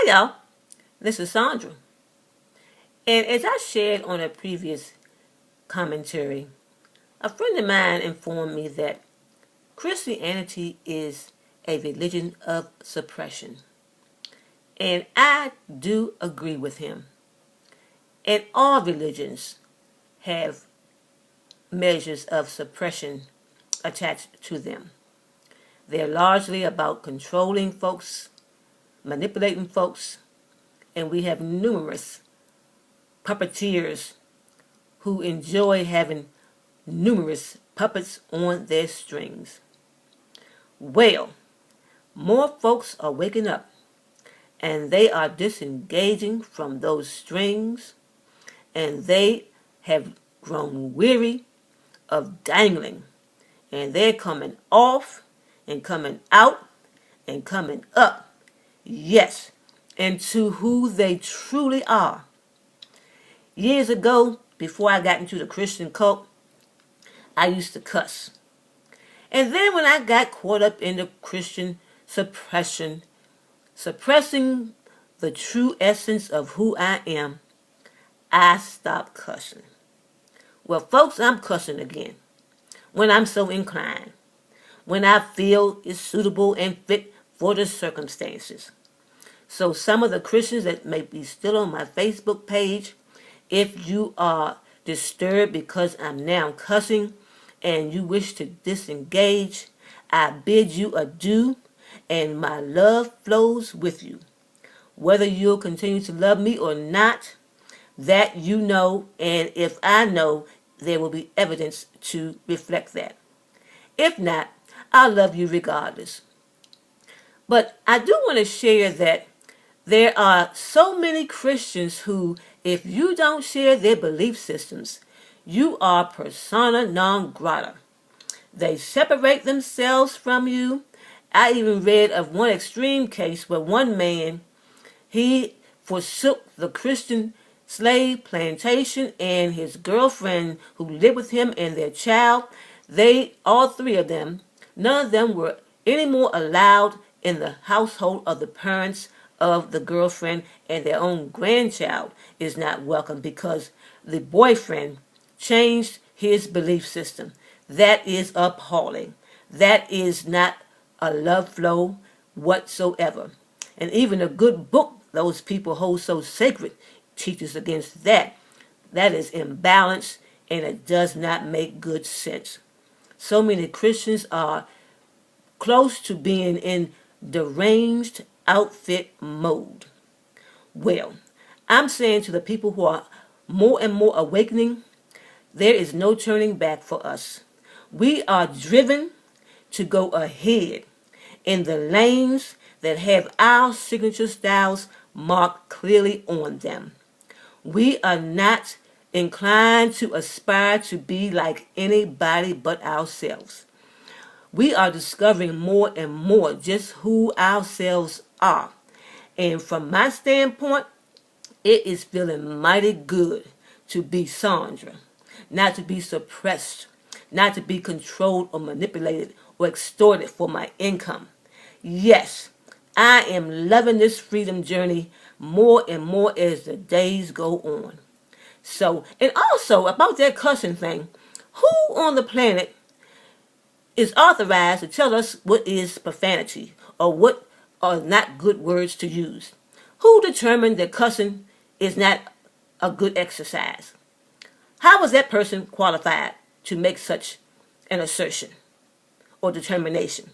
y'all, this is Sandra. And as I shared on a previous commentary, a friend of mine informed me that Christianity is a religion of suppression. And I do agree with him. And all religions have measures of suppression attached to them. They're largely about controlling folks, manipulating folks, and we have numerous puppeteers who enjoy having numerous puppets on their strings. Well, more folks are waking up and they are disengaging from those strings, and they have grown weary of dangling, and they're coming off and coming out and coming up, yes, into who they truly are. Years ago, before I got into the Christian cult, I used to cuss. And then when I got caught up in the Christian suppression, suppressing the true essence of who I am, I stopped cussing. Well, folks, I'm cussing again when I'm so inclined, when I feel it's suitable and fit for the circumstances. So some of the Christians that may be still on my Facebook page, if you are disturbed because I'm now cussing and you wish to disengage, I bid you adieu, and my love flows with you. Whether you'll continue to love me or not, that you know, and if I know, there will be evidence to reflect that. If not, I'll love you regardless. But I do want to share that there are so many Christians who, if you don't share their belief systems, you are persona non grata. They separate themselves from you. I even read of one extreme case where one man, he forsook the Christian slave plantation, and his girlfriend who lived with him and their child, they, all three of them, none of them were anymore allowed in the household of the parents of the girlfriend, and their own grandchild is not welcome because the boyfriend changed his belief system. That is appalling. That is not a love flow whatsoever. And even a good book those people hold so sacred teaches against that. That is imbalanced, and it does not make good sense. So many Christians are close to being in deranged outfit mode. Well, I'm saying to the people who are more and more awakening, there is no turning back for us. We are driven to go ahead in the lanes that have our signature styles marked clearly on them. We are not inclined to aspire to be like anybody but ourselves. We are discovering more and more just who ourselves are. And from my standpoint, it is feeling mighty good to be Sandra, not to be suppressed, not to be controlled or manipulated or extorted for my income. Yes, I am loving this freedom journey more and more as the days go on. So, and also about that cussing thing, who on the planet is authorized to tell us what is profanity or what are not good words to use? Who determined that cussing is not a good exercise? How was that person qualified to make such an assertion or determination?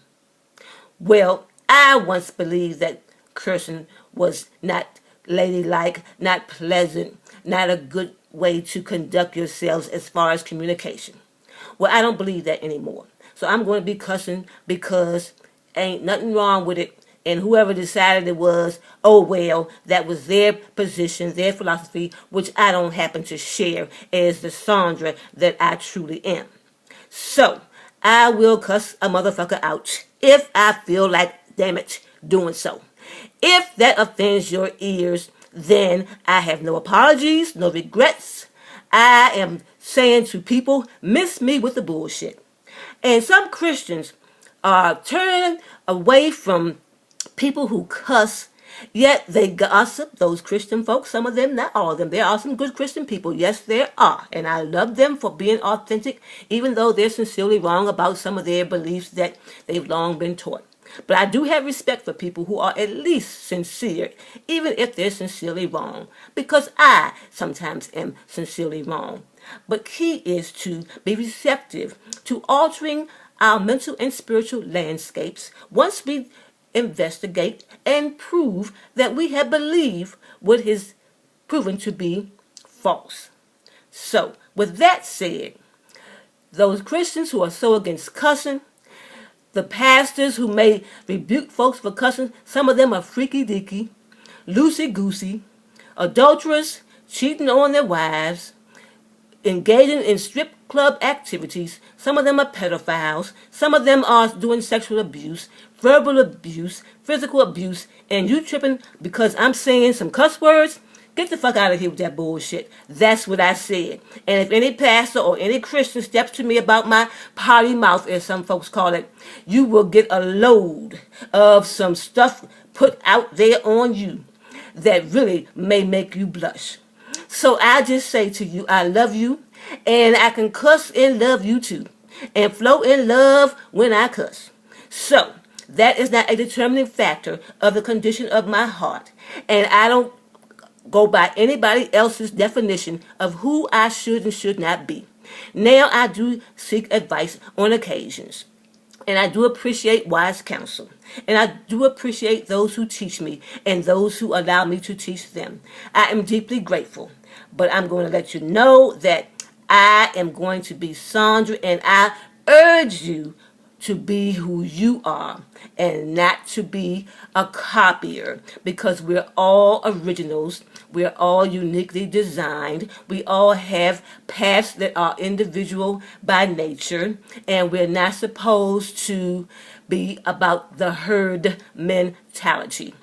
Well, I once believed that cursing was not ladylike, not pleasant, not a good way to conduct yourselves as far as communication. Well, I don't believe that anymore. So I'm going to be cussing because ain't nothing wrong with it. And whoever decided it was, oh well, that was their position, their philosophy, which I don't happen to share as the Sandra that I truly am. So I will cuss a motherfucker out if I feel like, damn it, doing so. If that offends your ears, then I have no apologies, no regrets. I am saying to people, miss me with the bullshit. And some Christians are turning away from people who cuss Yet they gossip, those Christian folks, some of them, not all of them. There are some good Christian people. Yes, there are. And I love them for being authentic, even though they're sincerely wrong about some of their beliefs that they've long been taught. But I do have respect for people who are at least sincere, even if they're sincerely wrong, because I sometimes am sincerely wrong. But key is to be receptive to altering our mental and spiritual landscapes once we investigate and prove that we have believed what is proven to be false. So, with that said, those Christians who are so against cussing, the pastors who may rebuke folks for cussing, some of them are freaky deaky, loosey goosey, adulterers, cheating on their wives, engaging in strip club activities. Some of them are pedophiles. Some of them are doing sexual abuse, verbal abuse, physical abuse, and you tripping because I'm saying some cuss words. Get the fuck out of here with that bullshit. That's what I said. And if any pastor or any Christian steps to me about my potty mouth, as some folks call it, you will get a load of some stuff put out there on you that really may make you blush. So I just say to you, I love you, and I can cuss and love you too, and flow in love when I cuss. So that is not a determining factor of the condition of my heart, and I don't go by anybody else's definition of who I should and should not be. Now I do seek advice on occasions. And I do appreciate wise counsel. And I do appreciate those who teach me and those who allow me to teach them. I am deeply grateful. But I'm going to let you know that I am going to be Sandra, and I urge you to be who you are and not to be a copier, because we're all originals. We're all uniquely designed. We all have paths that are individual by nature, and we're not supposed to be about the herd mentality.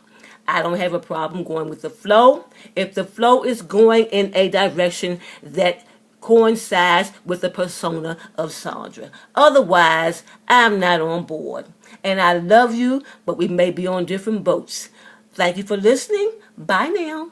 I don't have a problem going with the flow if the flow is going in a direction that coincides with the persona of Sandra. Otherwise, I'm not on board. And I love you, but we may be on different boats. Thank you for listening. Bye now.